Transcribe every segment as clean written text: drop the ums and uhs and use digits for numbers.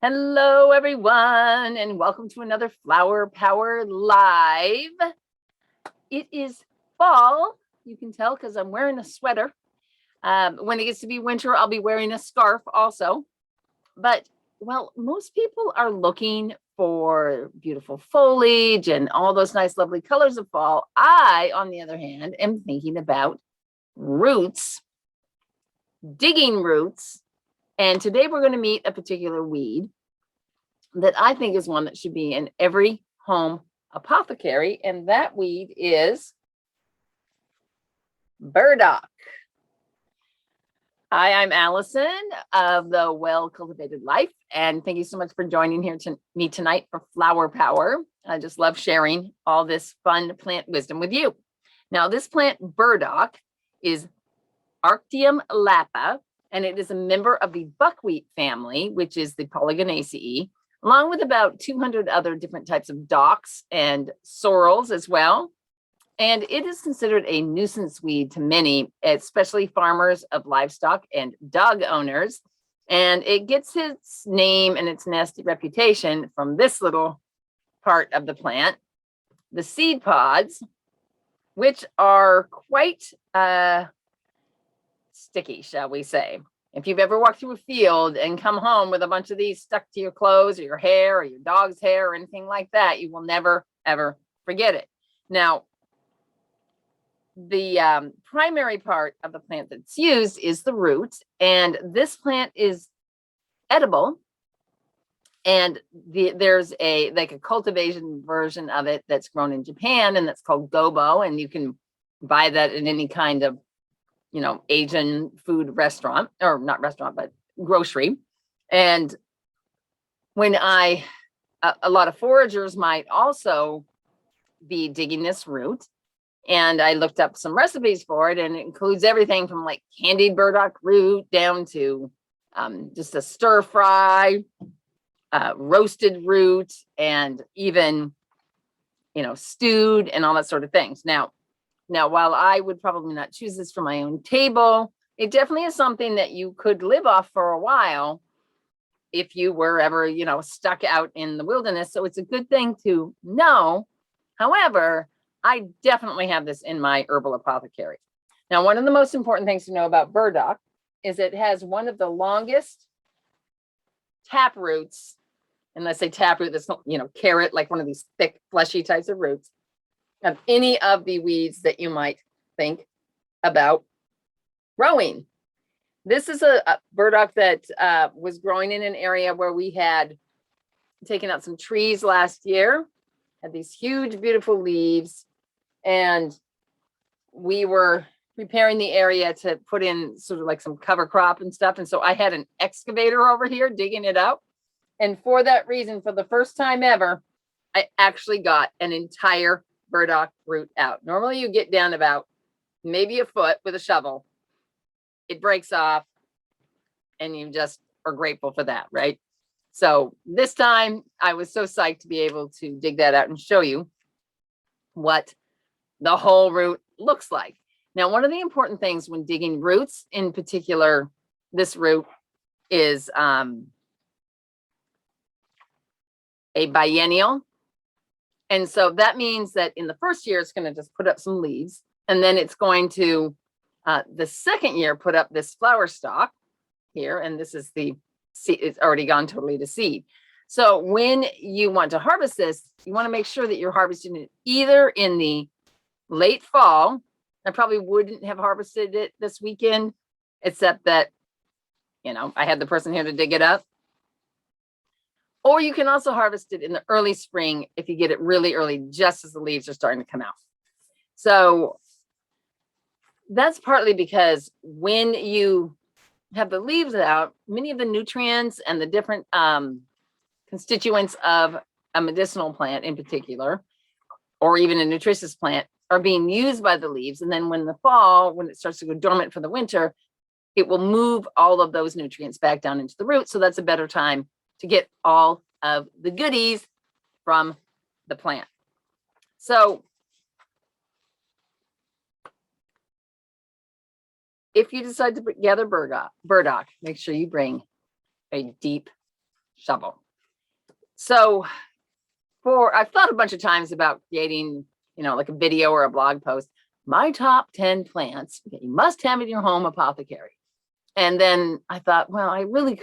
Hello, everyone, and welcome to another Flower Power Live. It is fall. You can tell because I'm wearing a sweater. When it gets to be winter, I'll be wearing a scarf also. But, well, most people are looking for beautiful foliage and all those nice, lovely colors of fall. I, on the other hand, am thinking about roots, digging roots. And today we're going to meet a particular weed that I think is one that should be in every home apothecary, and that weed is burdock. Hi, I'm Allison of the Well Cultivated Life, and thank you so much for joining here to me tonight for Flower Power. I just love sharing all this fun plant wisdom with you. Now, this plant burdock is Arctium lappa, and it is a member of the buckwheat family, which is the Polygonaceae, along with about 200 other different types of docks and sorrels as well. And it is considered a nuisance weed to many, especially farmers of livestock and dog owners. And it gets its name and its nasty reputation from this little part of the plant, the seed pods, which are quite sticky, shall we say. If you've ever walked through a field and come home with a bunch of these stuck to your clothes or your hair or your dog's hair or anything like that, you will never, ever forget it. Now, the primary part of the plant that's used is the root, and this plant is edible. And there's a cultivation version of it that's grown in Japan, and that's called gobo, and you can buy that in any kind of Asian food restaurant, or not restaurant, but grocery. And when a lot of foragers might also be digging this root, and I looked up some recipes for it, and it includes everything from like candied burdock root down to just a stir fry, roasted root, and even, stewed and all that sort of things. Now, while I would probably not choose this for my own table, it definitely is something that you could live off for a while if you were ever, stuck out in the wilderness. So it's a good thing to know. However, I definitely have this in my herbal apothecary. Now, one of the most important things to know about burdock is it has one of the longest tap roots, and let's say tap root, that's not, carrot, like one of these thick, fleshy types of roots, of any of the weeds that you might think about growing. This is a burdock that was growing in an area where we had taken out some trees last year, had these huge, beautiful leaves, and we were preparing the area to put in sort of like some cover crop and stuff. And so I had an excavator over here digging it out. And for that reason, for the first time ever, I actually got an entire burdock root out. Normally you get down about maybe a foot with a shovel. It breaks off and you just are grateful for that, right? So this time I was so psyched to be able to dig that out and show you what the whole root looks like. Now, one of the important things when digging roots, in particular, this root is a biennial. And so that means that in the first year, it's going to just put up some leaves. And then it's going to, the second year, put up this flower stalk here. And this is the seed. It's already gone totally to seed. So when you want to harvest this, you want to make sure that you're harvesting it either in the late fall. I probably wouldn't have harvested it this weekend, except that, I had the person here to dig it up. Or you can also harvest it in the early spring if you get it really early, just as the leaves are starting to come out. So that's partly because when you have the leaves out, many of the nutrients and the different constituents of a medicinal plant in particular, or even a nutritious plant, are being used by the leaves. And then when the fall, when it starts to go dormant for the winter, it will move all of those nutrients back down into the root. So that's a better time to get all of the goodies from the plant. So if you decide to gather burdock, make sure you bring a deep shovel. So I've thought a bunch of times about creating, like a video or a blog post, my top 10 plants that you must have in your home apothecary. And then I thought, well, I really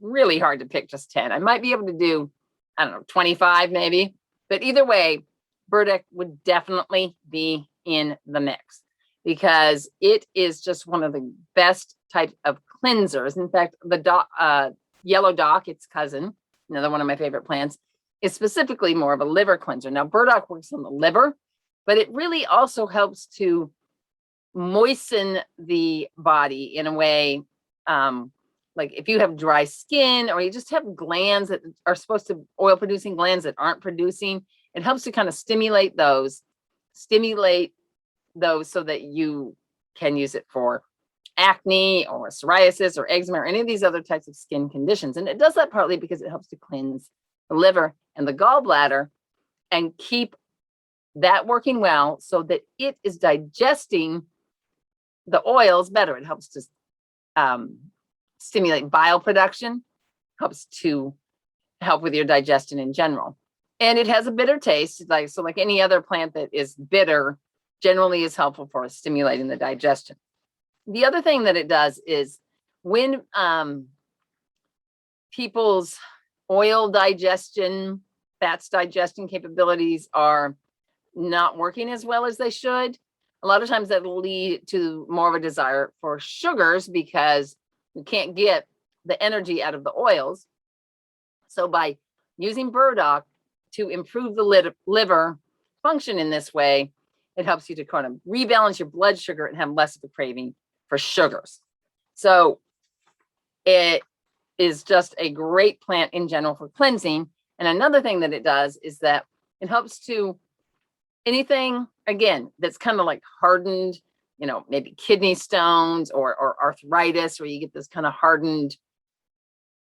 really hard to pick just 10. I might be able to do, I don't know, 25 maybe. But either way, burdock would definitely be in the mix because it is just one of the best types of cleansers. In fact, the yellow dock, its cousin, another one of my favorite plants, is specifically more of a liver cleanser. Now, burdock works on the liver, but it really also helps to moisten the body in a way, like if you have dry skin or you just have glands that are supposed to, oil producing glands that aren't producing, it helps to kind of stimulate those so that you can use it for acne or psoriasis or eczema or any of these other types of skin conditions. And it does that partly because it helps to cleanse the liver and the gallbladder and keep that working well so that it is digesting the oils better. It helps to stimulate bile production, helps to help with your digestion in general. And it has a bitter taste, like any other plant that is bitter generally is helpful for stimulating the digestion. The other thing that it does is when people's oil digestion, fats digestion capabilities are not working as well as they should, a lot of times that will lead to more of a desire for sugars because you can't get the energy out of the oils. So by using burdock to improve the liver function in this way, it helps you to kind of rebalance your blood sugar and have less of a craving for sugars. So it is just a great plant in general for cleansing. And another thing that it does is that it helps to anything, again, that's kind of like hardened, maybe kidney stones or arthritis, where you get this kind of hardened,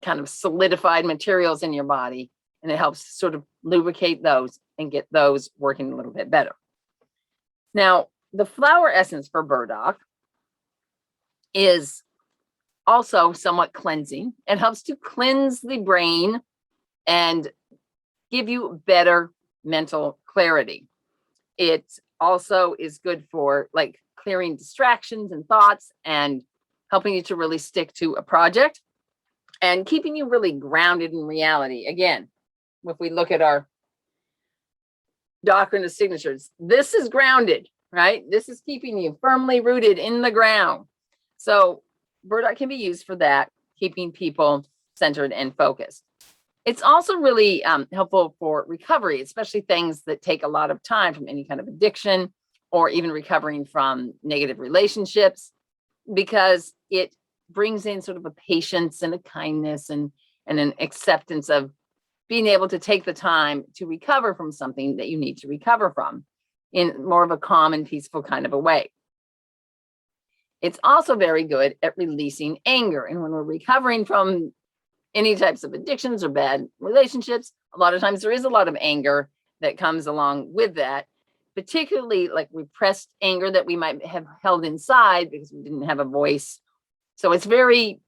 kind of solidified materials in your body. And it helps sort of lubricate those and get those working a little bit better. Now, the flower essence for burdock is also somewhat cleansing. It helps to cleanse the brain and give you better mental clarity. It also is good for like clearing distractions and thoughts and helping you to really stick to a project and keeping you really grounded in reality. Again, if we look at our doctrine of signatures, this is grounded, right? This is keeping you firmly rooted in the ground. So burdock can be used for that, keeping people centered and focused. It's also really helpful for recovery, especially things that take a lot of time, from any kind of addiction or even recovering from negative relationships, because it brings in sort of a patience and a kindness and an acceptance of being able to take the time to recover from something that you need to recover from in more of a calm and peaceful kind of a way. It's also very good at releasing anger. And when we're recovering from any types of addictions or bad relationships, a lot of times there is a lot of anger that comes along with that, particularly like repressed anger that we might have held inside because we didn't have a voice. So it's very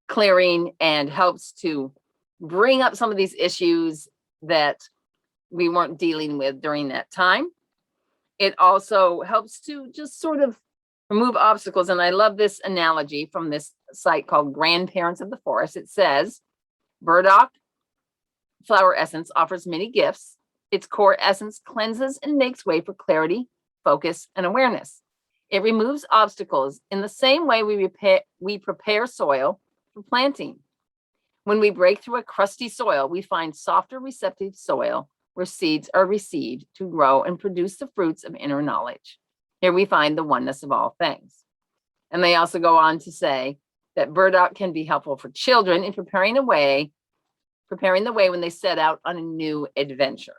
clearing and helps to bring up some of these issues that we weren't dealing with during that time. It also helps to just sort of remove obstacles. And I love this analogy from this site called Grandparents of the Forest. It says, burdock flower essence offers many gifts. Its core essence cleanses and makes way for clarity, focus, and awareness. It removes obstacles in the same way we prepare soil for planting. When we break through a crusty soil, we find softer, receptive soil where seeds are received to grow and produce the fruits of inner knowledge. Here we find the oneness of all things. And they also go on to say that burdock can be helpful for children in preparing the way when they set out on a new adventure.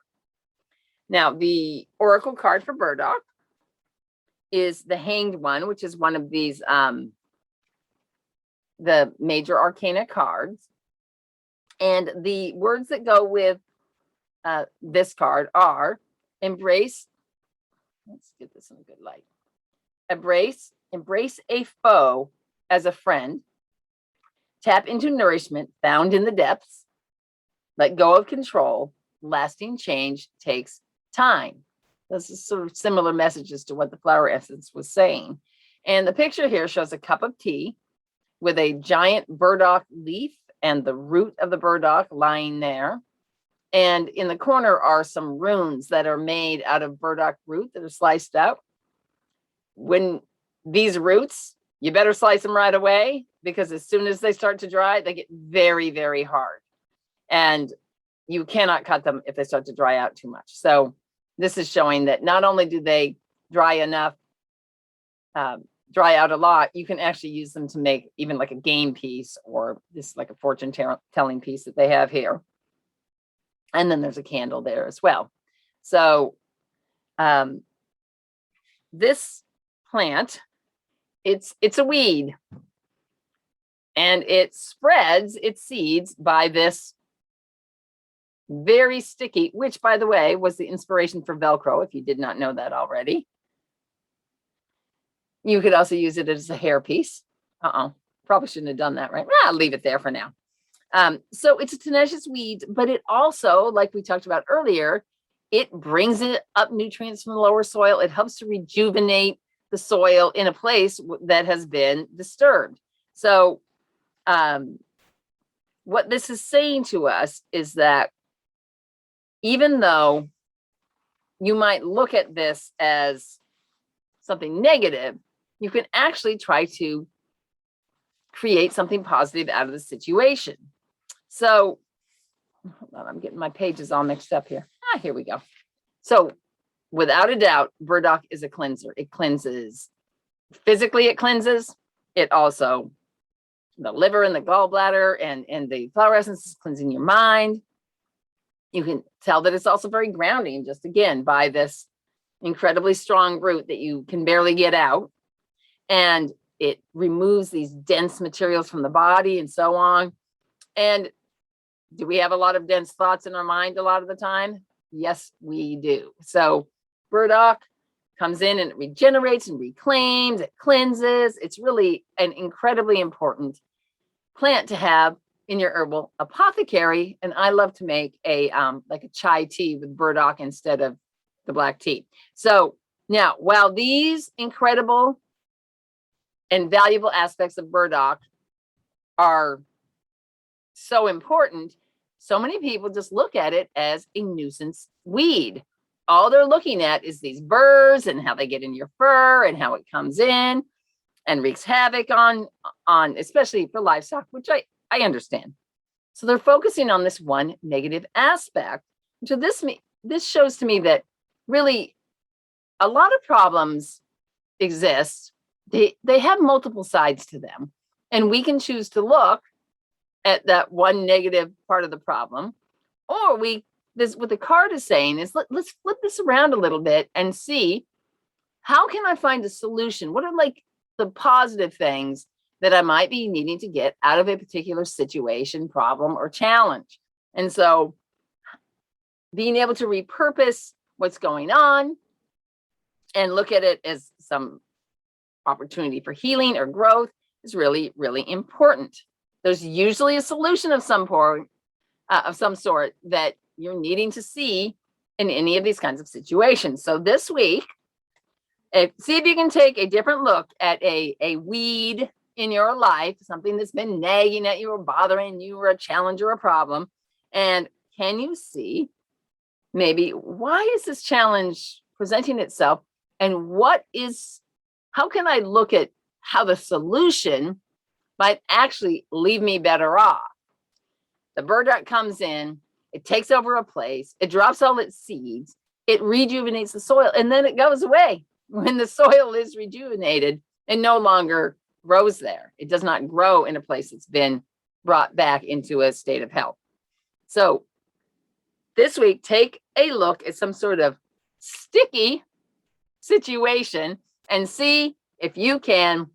Now, the oracle card for burdock is the Hanged One, which is one of these, the major arcana cards. And the words that go with this card are embrace. Let's get this in a good light. Embrace a foe as a friend. Tap into nourishment found in the depths. Let go of control. Lasting change takes time. This is sort of similar messages to what the flower essence was saying. And the picture here shows a cup of tea with a giant burdock leaf and the root of the burdock lying there. And in the corner are some runes that are made out of burdock root that are sliced up. When these roots, you better slice them right away, because as soon as they start to dry, they get very, very hard. And you cannot cut them if they start to dry out too much. So this is showing that not only do they dry enough, dry out a lot, you can actually use them to make even like a game piece, or this like a fortune telling piece that they have here. And then there's a candle there as well. So this plant, it's a weed, and it spreads its seeds by this very sticky, which by the way was the inspiration for Velcro, if you did not know that already. You could also use it as a hair piece. Probably shouldn't have done that, right? I'll leave it there for now. So it's a tenacious weed, but it also, like we talked about earlier, it brings it up nutrients from the lower soil. It helps to rejuvenate the soil in a place that has been disturbed. So what this is saying to us is that even though you might look at this as something negative, you can actually try to create something positive out of the situation. So hold on, I'm getting my pages all mixed up here. Here we go. So without a doubt, burdock is a cleanser. It cleanses physically, it cleanses. It also, the liver and the gallbladder and the flower essence is cleansing your mind. You can tell that it's also very grounding, just again, by this incredibly strong root that you can barely get out. And it removes these dense materials from the body and so on. And do we have a lot of dense thoughts in our mind a lot of the time? Yes, we do. So burdock comes in and it regenerates and reclaims, it cleanses. It's really an incredibly important plant to have in your herbal apothecary. And I love to make a like a chai tea with burdock instead of the black tea. So now, while these incredible and valuable aspects of burdock are so important, so many people just look at it as a nuisance weed. All they're looking at is these burrs and how they get in your fur and how it comes in and wreaks havoc on especially for livestock, which I understand. So they're focusing on this one negative aspect. So this shows to me that really a lot of problems exist. They have multiple sides to them, and we can choose to look at that one negative part of the problem, or what the card is saying is let's flip this around a little bit and see how can I find a solution. What are like the positive things that I might be needing to get out of a particular situation, problem, or challenge? And so being able to repurpose what's going on and look at it as some opportunity for healing or growth is really, really important. There's usually a solution of some sort that you're needing to see in any of these kinds of situations. So this week, see if you can take a different look at a weed in your life, something that's been nagging at you or bothering you or a challenge or a problem. And can you see maybe why is this challenge presenting itself, and how can I look at how the solution might actually leave me better off? The burdock comes in, it takes over a place, it drops all its seeds, it rejuvenates the soil, and then it goes away when the soil is rejuvenated and no longer grows there. It does not grow in a place that's been brought back into a state of health. So this week, take a look at some sort of sticky situation and see if you can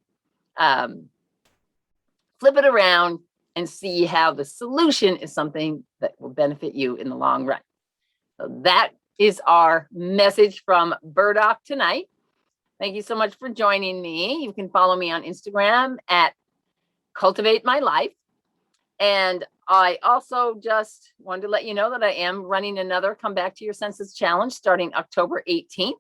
flip it around and see how the solution is something that will benefit you in the long run. So that is our message from burdock tonight. Thank you so much for joining me. You can follow me on Instagram at Cultivate My Life. And I also just wanted to let you know that I am running another Come Back to Your Senses challenge starting October 18th.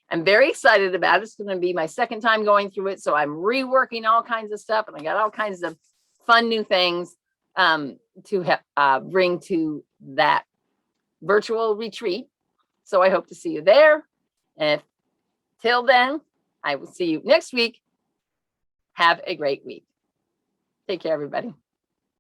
I'm very excited about it. It's going to be my second time going through it. So I'm reworking all kinds of stuff, and I got all kinds of fun new things to bring to that virtual retreat. So I hope to see you there. And till then, I will see you next week. Have a great week. Take care, everybody.